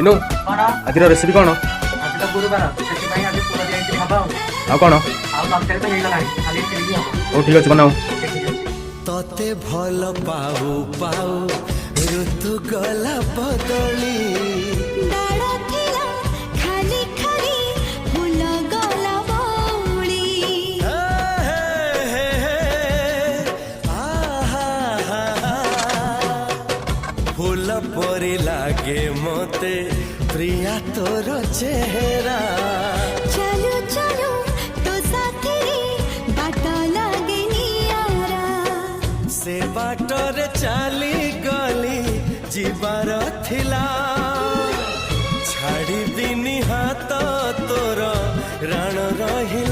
चिनू कौन आज रेसिपी कौन आज तो गुरुवार से आज पूरा दिन हवा आ कौन तरकारी तो हो गला खाली चिली हम ओ ठीक अच्छे बनाओ तते भल पाऊ पाऊ ऋतु गला बदली फूल परी लागे मते प्रिया तोर चेहरा चलो चलो तो साथी बाट लागे नियारा से बाटर चाली गली जीवार थिला छाड़ी दिनी हाथ तोर राण रहिला।